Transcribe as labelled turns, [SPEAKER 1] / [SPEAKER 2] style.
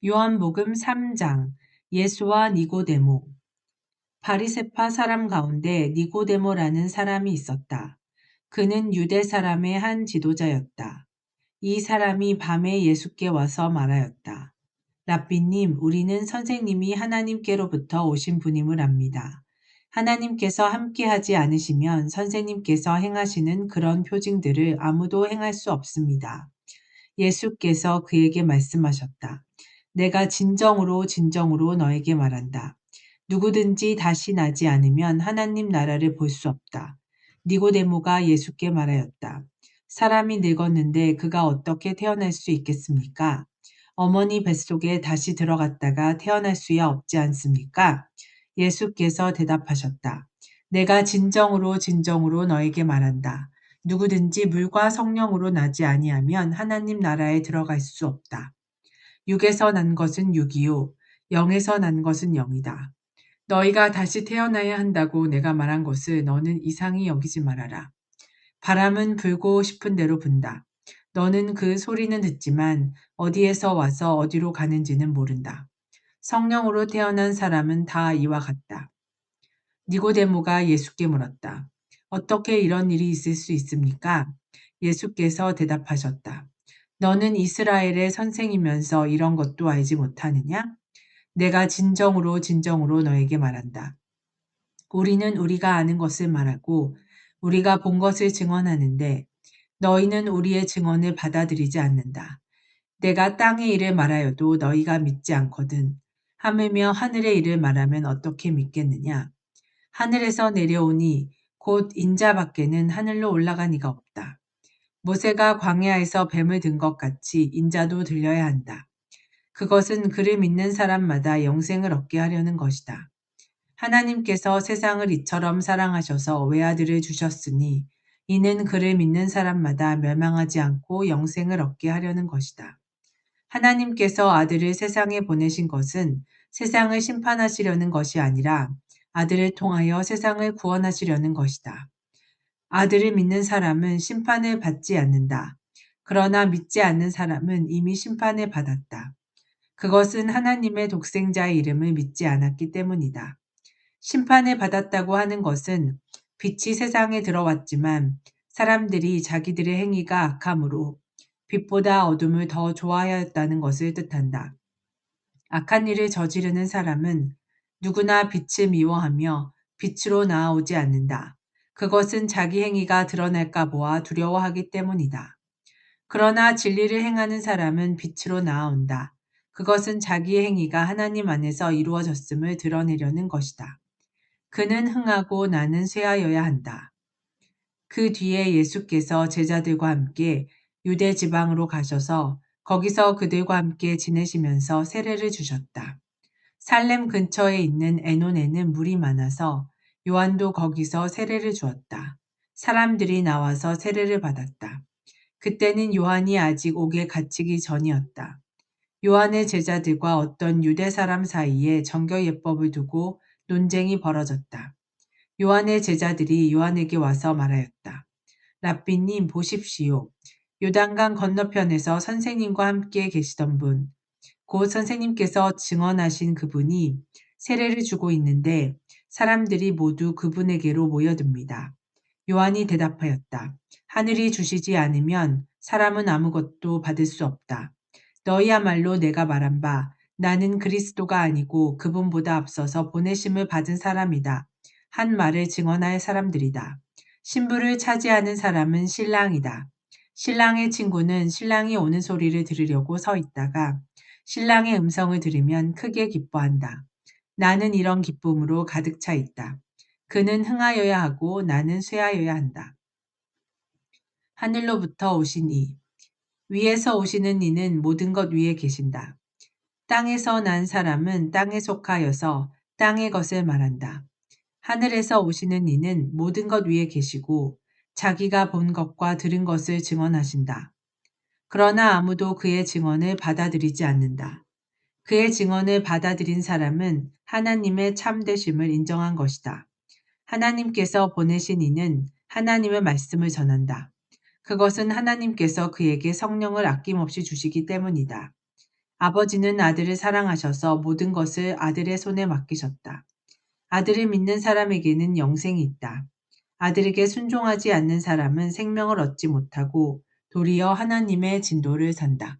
[SPEAKER 1] 요한복음 3장. 예수와 니고데모. 바리새파 사람 가운데 니고데모라는 사람이 있었다. 그는 유대 사람의 한 지도자였다. 이 사람이 밤에 예수께 와서 말하였다. 랍비님, 우리는 선생님이 하나님께로부터 오신 분임을 압니다. 하나님께서 함께하지 않으시면 선생님께서 행하시는 그런 표징들을 아무도 행할 수 없습니다. 예수께서 그에게 말씀하셨다. 내가 진정으로 너에게 말한다. 누구든지 다시 나지 않으면 하나님 나라를 볼 수 없다. 니고데모가 예수께 말하였다. 사람이 늙었는데 그가 어떻게 태어날 수 있겠습니까? 어머니 뱃속에 다시 들어갔다가 태어날 수야 없지 않습니까? 예수께서 대답하셨다. 내가 진정으로 너에게 말한다. 누구든지 물과 성령으로 나지 아니하면 하나님 나라에 들어갈 수 없다. 육에서 난 것은 육이요 영에서 난 것은 영이다. 너희가 다시 태어나야 한다고 내가 말한 것을 너는 이상히 여기지 말아라. 바람은 불고 싶은 대로 분다. 너는 그 소리는 듣지만 어디에서 와서 어디로 가는지는 모른다. 성령으로 태어난 사람은 다 이와 같다. 니고데모가 예수께 물었다. 어떻게 이런 일이 있을 수 있습니까? 예수께서 대답하셨다. 너는 이스라엘의 선생이면서 이런 것도 알지 못하느냐? 내가 진정으로 너에게 말한다. 우리는 우리가 아는 것을 말하고 우리가 본 것을 증언하는데 너희는 우리의 증언을 받아들이지 않는다. 내가 땅의 일을 말하여도 너희가 믿지 않거든. 하물며 하늘의 일을 말하면 어떻게 믿겠느냐? 하늘에서 내려오니 곧 인자 밖에는 하늘로 올라간 이가 없다. 모세가 광야에서 뱀을 든 것 같이 인자도 들려야 한다. 그것은 그를 믿는 사람마다 영생을 얻게 하려는 것이다. 하나님께서 세상을 이처럼 사랑하셔서 외아들을 주셨으니 이는 그를 믿는 사람마다 멸망하지 않고 영생을 얻게 하려는 것이다. 하나님께서 아들을 세상에 보내신 것은 세상을 심판하시려는 것이 아니라 아들을 통하여 세상을 구원하시려는 것이다. 아들을 믿는 사람은 심판을 받지 않는다. 그러나 믿지 않는 사람은 이미 심판을 받았다. 그것은 하나님의 독생자의 이름을 믿지 않았기 때문이다. 심판을 받았다고 하는 것은 빛이 세상에 들어왔지만 사람들이 자기들의 행위가 악함으로 빛보다 어둠을 더 좋아하였다는 것을 뜻한다. 악한 일을 저지르는 사람은 누구나 빛을 미워하며 빛으로 나아오지 않는다. 그것은 자기 행위가 드러날까 보아 두려워하기 때문이다. 그러나 진리를 행하는 사람은 빛으로 나아온다. 그것은 자기의 행위가 하나님 안에서 이루어졌음을 드러내려는 것이다. 그는 흥하고 나는 쇠하여야 한다. 그 뒤에 예수께서 제자들과 함께 유대 지방으로 가셔서 거기서 그들과 함께 지내시면서 세례를 주셨다. 살렘 근처에 있는 에논에는 물이 많아서 요한도 거기서 세례를 주었다. 사람들이 나와서 세례를 받았다. 그때는 요한이 아직 옥에 갇히기 전이었다. 요한의 제자들과 어떤 유대 사람 사이에 정결 예법을 두고 논쟁이 벌어졌다. 요한의 제자들이 요한에게 와서 말하였다. 랍비님 보십시오. 요단강 건너편에서 선생님과 함께 계시던 분, 곧 선생님께서 증언하신 그분이 세례를 주고 있는데 사람들이 모두 그분에게로 모여듭니다. 요한이 대답하였다. 하늘이 주시지 않으면 사람은 아무것도 받을 수 없다. 너희야말로 내가 말한 바 나는 그리스도가 아니고 그분보다 앞서서 보내심을 받은 사람이다. 한 말을 증언할 사람들이다. 신부를 차지하는 사람은 신랑이다. 신랑의 친구는 신랑이 오는 소리를 들으려고 서 있다가 신랑의 음성을 들으면 크게 기뻐한다. 나는 이런 기쁨으로 가득 차 있다. 그는 흥하여야 하고 나는 쇠하여야 한다. 하늘로부터 오신 이. 위에서 오시는 이는 모든 것 위에 계신다. 땅에서 난 사람은 땅에 속하여서 땅의 것을 말한다. 하늘에서 오시는 이는 모든 것 위에 계시고 자기가 본 것과 들은 것을 증언하신다. 그러나 아무도 그의 증언을 받아들이지 않는다. 그의 증언을 받아들인 사람은 하나님의 참되심을 인정한 것이다. 하나님께서 보내신 이는 하나님의 말씀을 전한다. 그것은 하나님께서 그에게 성령을 아낌없이 주시기 때문이다. 아버지는 아들을 사랑하셔서 모든 것을 아들의 손에 맡기셨다. 아들을 믿는 사람에게는 영생이 있다. 아들에게 순종하지 않는 사람은 생명을 얻지 못하고 도리어 하나님의 진도를 산다.